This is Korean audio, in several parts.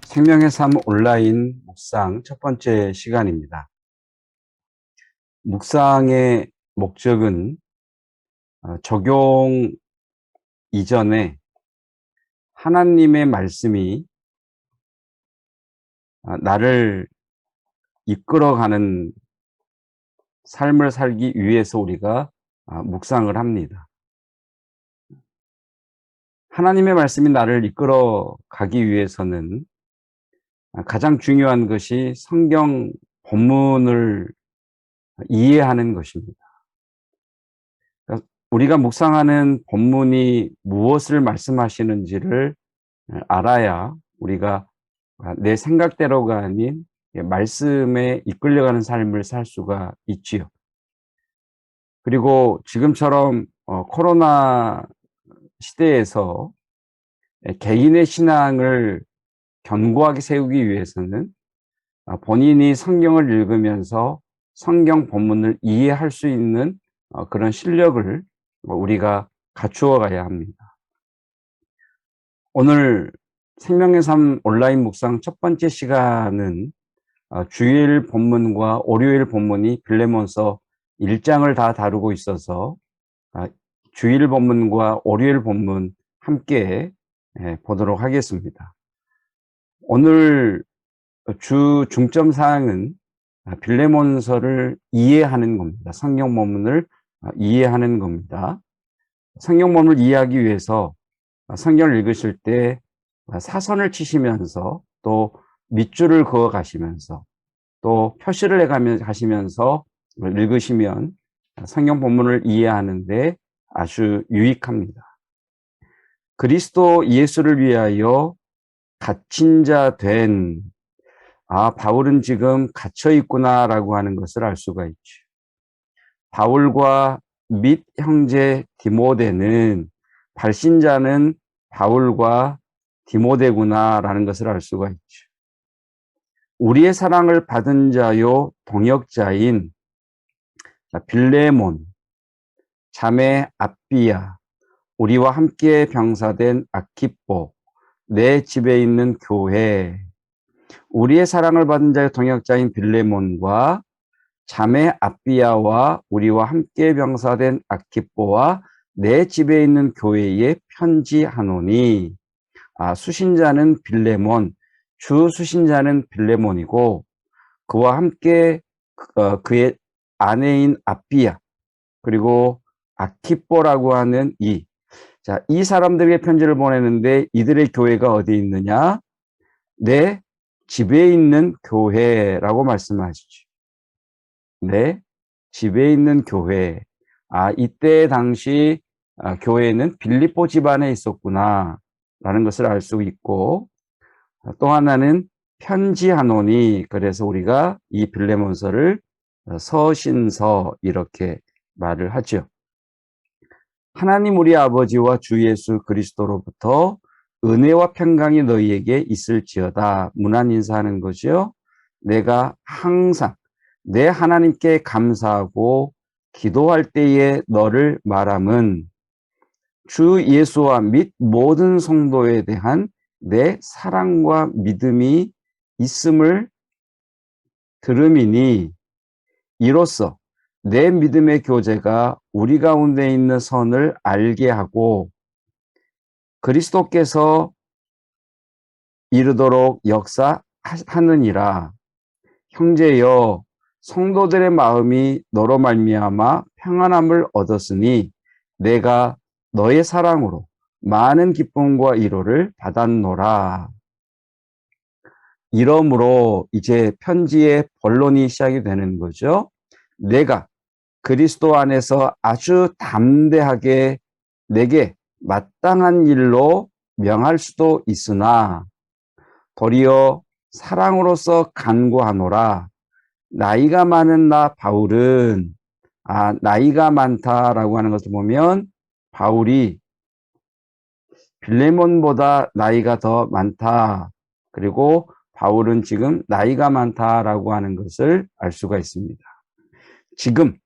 생명의 삶 온라인 묵상 첫 번째 시간입니다. 묵상의 목적은 적용 이전에 하나님의 말씀이 나를 이끌어가는 삶을 살기 위해서 우리가 묵상을 합니다. 하나님의 말씀이 나를 이끌어가기 위해서는 가장 중요한 것이 성경 본문을 이해하는 것입니다. 그러니까 우리가 묵상하는 본문이 무엇을 말씀하시는지를 알아야 우리가 내 생각대로가 아닌 말씀에 이끌려가는 삶을 살 수가 있지요. 그리고 지금처럼 코로나 시대에서 개인의 신앙을 견고하게 세우기 위해서는 본인이 성경을 읽으면서 성경 본문을 이해할 수 있는 그런 실력을 우리가 갖추어 가야 합니다. 오늘 생명의 삶 온라인 묵상 첫 번째 시간은 주일 본문과 월요일 본문이 빌레몬서 1장을 다 다루고 있어서 주일 본문과 월요일 본문 함께 보도록 하겠습니다. 오늘 주 중점 사항은 빌레몬서를 이해하는 겁니다. 성경 본문을 이해하는 겁니다. 성경 본문을 이해하기 위해서 성경을 읽으실 때 사선을 치시면서 또 밑줄을 그어 가시면서 또 표시를 해 가시면서 읽으시면 성경 본문을 이해하는데 아주 유익합니다. 그리스도 예수를 위하여 갇힌 자 된 바울은 지금 갇혀 있구나라고 하는 것을 알 수가 있죠. 바울과 및 형제 디모데는 발신자는 바울과 디모데구나라는 것을 알 수가 있죠. 우리의 사랑을 받은 자요 동역자인 빌레몬, 자매 아비야, 우리와 함께 병사된 아키포, 내 집에 있는 교회, 우리의 사랑을 받은 자의 동역자인 빌레몬과 자매 아비야와 우리와 함께 병사된 아키포와 내 집에 있는 교회에 편지하노니 수신자는 빌레몬, 주 수신자는 빌레몬이고 그와 함께 그의 아내인 아비야 그리고 아키포라고 하는 이 사람들에게 편지를 보내는데 이들의 교회가 어디 있느냐? 내 집에 있는 교회라고 말씀하시죠. 내 집에 있는 교회. 이때 당시 교회는 빌립보 집안에 있었구나 라는 것을 알 수 있고 또 하나는 편지하노니, 그래서 우리가 이 빌레몬서를 서신서 이렇게 말을 하죠. 하나님 우리 아버지와 주 예수 그리스도로부터 은혜와 평강이 너희에게 있을지어다. 문안 인사하는 거죠. 내가 항상 내 하나님께 감사하고 기도할 때에 너를 말함은 주 예수와 및 모든 성도에 대한 내 사랑과 믿음이 있음을 들음이니 이로써 내 믿음의 교제가 우리 가운데 있는 선을 알게 하고 그리스도께서 이르도록 역사하느니라. 형제여, 성도들의 마음이 너로 말미암아 평안함을 얻었으니 내가 너의 사랑으로 많은 기쁨과 위로를 받았노라. 이러므로 이제 편지의 본론이 시작이 되는 거죠. 내가 그리스도 안에서 아주 담대하게 내게 마땅한 일로 명할 수도 있으나 도리어 사랑으로서 간구하노라. 나이가 많은 나 바울은 나이가 많다라고 하는 것을 보면 바울이 빌레몬보다 나이가 더 많다. 그리고 바울은 지금 나이가 많다라고 하는 것을 알 수가 있습니다. 지금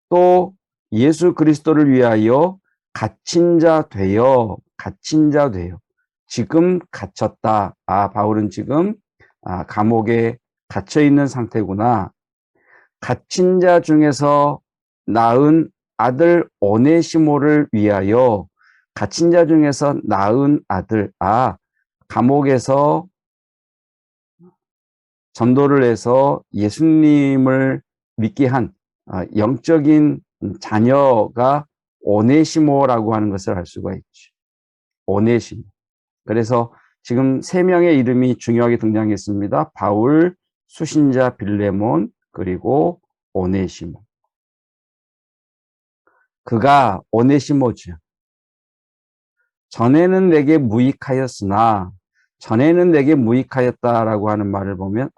또 예수 그리스도를 위하여 갇힌 자 되어 지금 갇혔다. 바울은 지금 감옥에 갇혀 있는 상태구나. 갇힌 자 중에서 낳은 아들 오네시모를 위하여, 갇힌 자 중에서 낳은 아들, 감옥에서 전도를 해서 예수님을 믿게 한 영적인 자녀가 오네시모라고 하는 것을 알 수가 있죠. 오네시모. 그래서 지금 3명의 이름이 중요하게 등장했습니다. 바울, 수신자 빌레몬, 그리고 오네시모. 그가 오네시모죠. 전에는 내게 무익하였으나, 전에는 내게 무익하였다라고 하는 말을 보면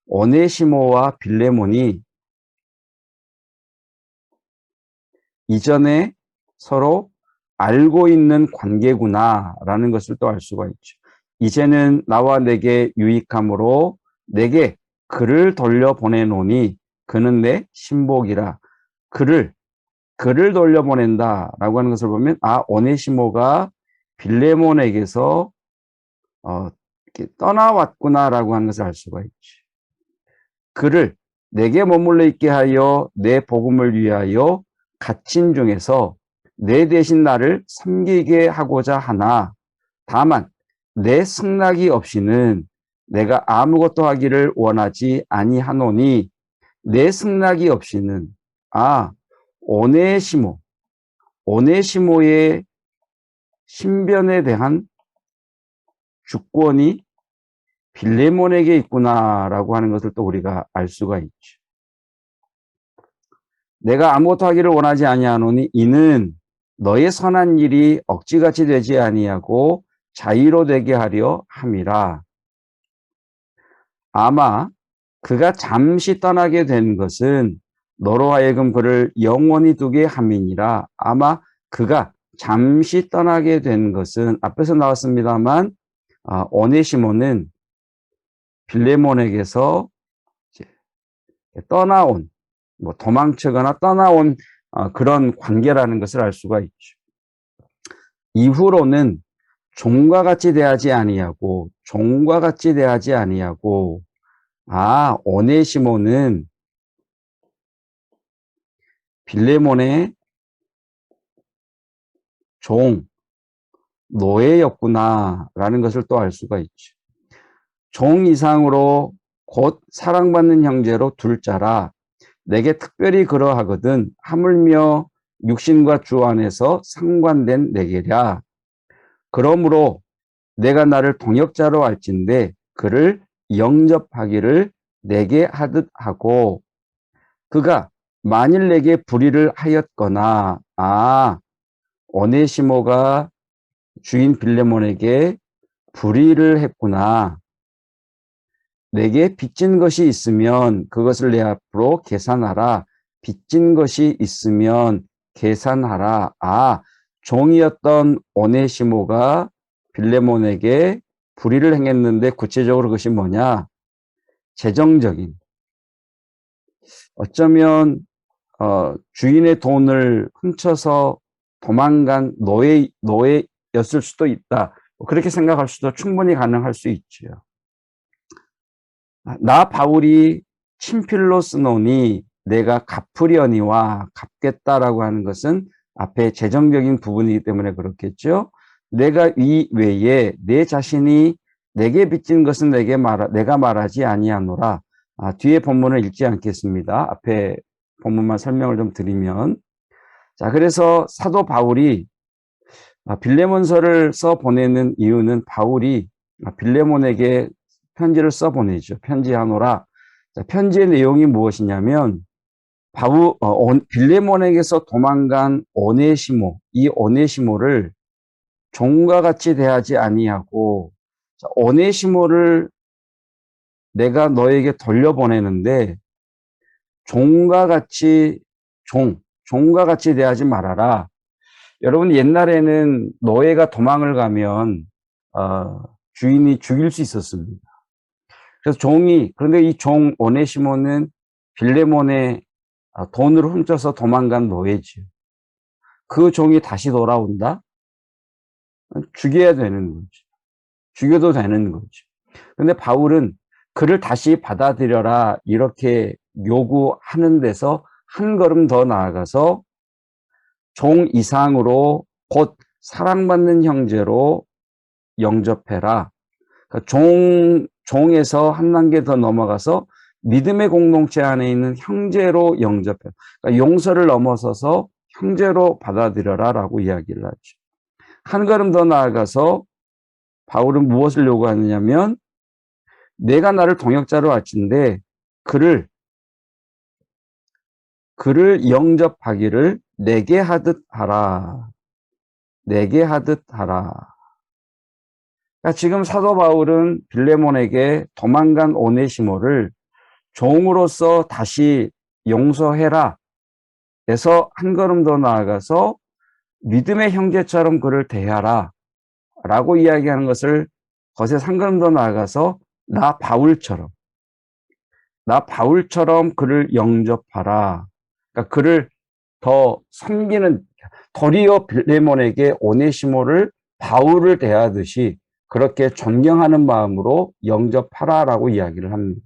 오네시모와 빌레몬이 이전에 서로 알고 있는 관계구나라는 것을 또 알 수가 있죠. 이제는 나와 내게 유익함으로 내게 그를 돌려보내노니 그는 내 신복이라. 그를 돌려보낸다라고 하는 것을 보면 오네시모가 빌레몬에게서 이렇게 떠나왔구나라고 하는 것을 알 수가 있죠. 그를 내게 머물러 있게 하여 내 복음을 위하여 갇힌 중에서 내 대신 나를 섬기게 하고자 하나, 다만 내 승낙이 없이는 내가 아무것도 하기를 원하지 아니하노니, 내 승낙이 없이는 오네시모의 신변에 대한 주권이 빌레몬에게 있구나라고 하는 것을 또 우리가 알 수가 있죠. 내가 아무것도 하기를 원하지 아니하노니 이는 너의 선한 일이 억지같이 되지 아니하고 자의로 되게 하려 함이라. 아마 그가 잠시 떠나게 된 것은 너로 하여금 그를 영원히 두게 함이니라. 아마 그가 잠시 떠나게 된 것은 앞에서 나왔습니다만 오네시모는 빌레몬에게서 떠나온, 도망치거나 떠나온 그런 관계라는 것을 알 수가 있죠. 이후로는 종과 같이 대하지 아니하고 오네시모는 빌레몬의 노예였구나라는 것을 또 알 수가 있죠. 종 이상으로 곧 사랑받는 형제로 둘 자라 내게 특별히 그러하거든 하물며 육신과 주 안에서 상관된 내게랴. 그러므로 내가 나를 동역자로 할진대 그를 영접하기를 내게 하듯 하고, 그가 만일 내게 불의를 하였거나 오네시모가 주인 빌레몬에게 불의를 했구나. 내게 빚진 것이 있으면 그것을 내 앞으로 계산하라. 빚진 것이 있으면 계산하라. 종이었던 오네시모가 빌레몬에게 불의를 행했는데 구체적으로 그것이 뭐냐? 재정적인. 어쩌면 주인의 돈을 훔쳐서 도망간 노예였을 수도 있다. 그렇게 생각할 수도 충분히 가능할 수 있지요. 나 바울이 친필로 쓰노니 내가 갚으려니와 갚겠다라고 하는 것은 앞에 재정적인 부분이기 때문에 그렇겠죠. 내가 이 외에 내 자신이 내게 빚진 것은 내가 말하지 아니하노라. 뒤에 본문을 읽지 않겠습니다. 앞에 본문만 설명을 좀 드리면, 자, 그래서 사도 바울이 빌레몬서를 써 보내는 이유는 바울이 빌레몬에게 편지를 써 보내죠. 편지하노라. 자, 편지의 내용이 무엇이냐면 빌레몬에게서 도망간 오네시모, 이 오네시모를 종과 같이 대하지 아니하고, 오네시모를 내가 너에게 돌려보내는데 종과 같이 대하지 말아라. 여러분, 옛날에는 노예가 도망을 가면 주인이 죽일 수 있었습니다. 그래서 그런데 이 종 오네시모는 빌레몬의 돈을 훔쳐서 도망간 노예지요. 그 종이 다시 돌아온다? 죽여야 되는 거죠. 죽여도 되는 거죠. 근데 바울은 그를 다시 받아들여라 이렇게 요구하는 데서 한 걸음 더 나아가서 종 이상으로 곧 사랑받는 형제로 영접해라. 그러니까 종에서 한 단계 더 넘어가서 믿음의 공동체 안에 있는 형제로 영접해. 그러니까 용서를 넘어서서 형제로 받아들여라라고 이야기를 하죠. 한 걸음 더 나아가서 바울은 무엇을 요구하느냐면 내가 나를 동역자로 할진대 그를 영접하기를 내게 하듯 하라. 내게 하듯 하라. 그러니까 지금 사도 바울은 빌레몬에게 도망간 오네시모를 종으로서 다시 용서해라. 해서 한 걸음 더 나아가서 믿음의 형제처럼 그를 대하라. 라고 이야기하는 것을 거기서 한 걸음 더 나아가서 나 바울처럼 그를 영접하라. 그러니까 그를 더 섬기는 도리어 빌레몬에게 오네시모를 바울을 대하듯이 그렇게 존경하는 마음으로 영접하라라고 이야기를 합니다.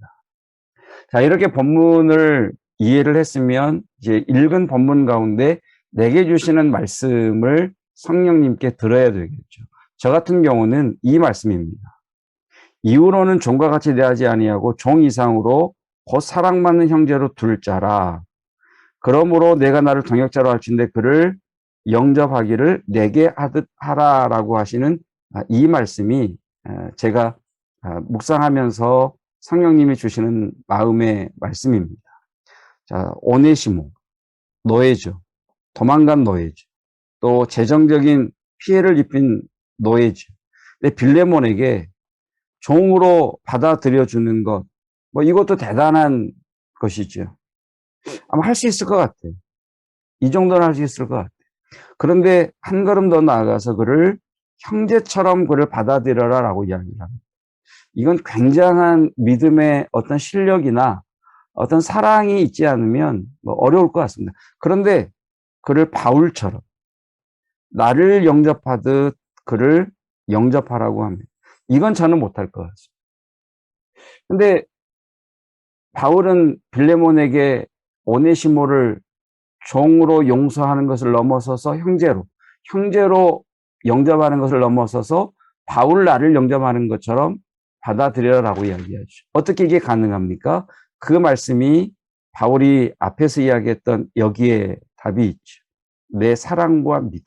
자, 이렇게 본문을 이해를 했으면 이제 읽은 본문 가운데 내게 주시는 말씀을 성령님께 들어야 되겠죠. 저 같은 경우는 이 말씀입니다. 이후로는 종과 같이 대하지 아니하고 종 이상으로 곧 사랑받는 형제로 둘 자라. 그러므로 내가 나를 동역자로 할진대 그를 영접하기를 내게 하듯 하라라고 하시는 이 말씀이 제가 묵상하면서 성령님이 주시는 마음의 말씀입니다. 자, 오네시모, 노예죠. 도망간 노예죠. 또 재정적인 피해를 입힌 노예죠. 근데 빌레몬에게 종으로 받아들여주는 것, 뭐 이것도 대단한 것이죠. 아마 할 수 있을 것 같아요. 이 정도는 할 수 있을 것 같아요. 그런데 한 걸음 더 나아가서 그를 형제처럼 그를 받아들여라라고 이야기를 합니다. 이건 굉장한 믿음의 어떤 실력이나 어떤 사랑이 있지 않으면 뭐 어려울 것 같습니다. 그런데 그를 바울처럼 나를 영접하듯 그를 영접하라고 합니다. 이건 저는 못할 것 같습니다. 근데 바울은 빌레몬에게 오네시모를 종으로 용서하는 것을 넘어서서 형제로 영접하는 것을 넘어서서 바울 나를 영접하는 것처럼 받아들여라고 이야기하죠. 어떻게 이게 가능합니까? 그 말씀이 바울이 앞에서 이야기했던 여기에 답이 있죠. 내 사랑과 믿음.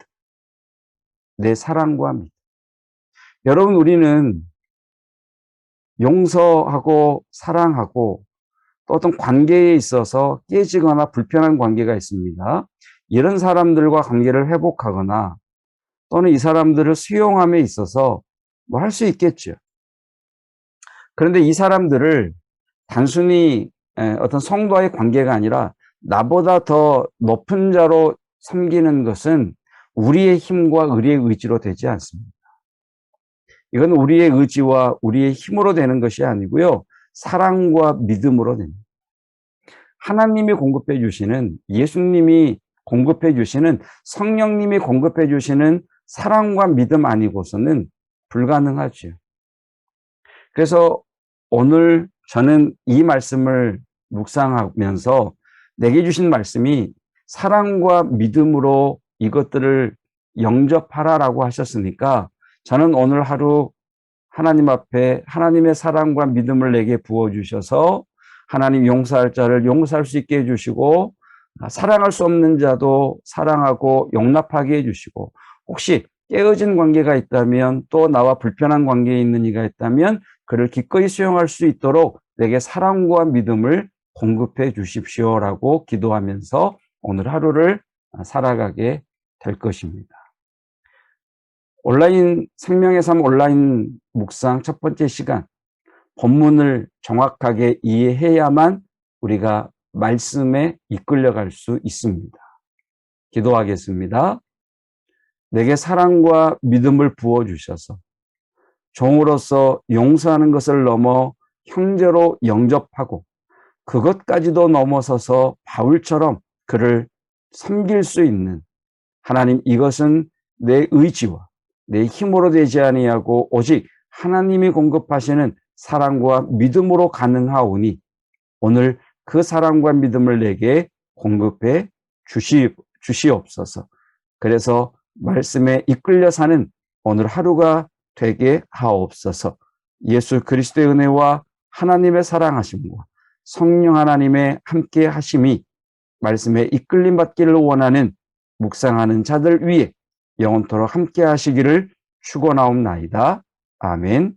내 사랑과 믿음. 여러분, 우리는 용서하고 사랑하고 또 어떤 관계에 있어서 깨지거나 불편한 관계가 있습니다. 이런 사람들과 관계를 회복하거나 또는 이 사람들을 수용함에 있어서 뭐 할 수 있겠죠. 그런데 이 사람들을 단순히 어떤 성도와의 관계가 아니라 나보다 더 높은 자로 섬기는 것은 우리의 힘과 우리의 의지로 되지 않습니다. 이건 우리의 의지와 우리의 힘으로 되는 것이 아니고요. 사랑과 믿음으로 됩니다. 하나님이 공급해 주시는, 예수님이 공급해 주시는, 성령님이 공급해 주시는 사랑과 믿음 아니고서는 불가능하죠. 그래서 오늘 저는 이 말씀을 묵상하면서 내게 주신 말씀이 사랑과 믿음으로 이것들을 영접하라라고 하셨으니까 저는 오늘 하루 하나님 앞에 하나님의 사랑과 믿음을 내게 부어주셔서 하나님 용서할 자를 용서할 수 있게 해주시고 사랑할 수 없는 자도 사랑하고 용납하게 해주시고 혹시 깨어진 관계가 있다면 또 나와 불편한 관계에 있는 이가 있다면 그를 기꺼이 수용할 수 있도록 내게 사랑과 믿음을 공급해 주십시오라고 기도하면서 오늘 하루를 살아가게 될 것입니다. 온라인 생명의 삶 온라인 묵상 첫 번째 시간 본문을 정확하게 이해해야만 우리가 말씀에 이끌려갈 수 있습니다. 기도하겠습니다. 내게 사랑과 믿음을 부어주셔서 종으로서 용서하는 것을 넘어 형제로 영접하고 그것까지도 넘어서서 바울처럼 그를 섬길 수 있는 하나님, 이것은 내 의지와 내 힘으로 되지 아니하고 오직 하나님이 공급하시는 사랑과 믿음으로 가능하오니 오늘 그 사랑과 믿음을 내게 공급해 주시옵소서. 그래서 말씀에 이끌려 사는 오늘 하루가 되게 하옵소서. 예수 그리스도의 은혜와 하나님의 사랑하심과 성령 하나님의 함께 하심이 말씀에 이끌림 받기를 원하는 묵상하는 자들 위에 영원토록 함께 하시기를 축원하옵나이다. 아멘.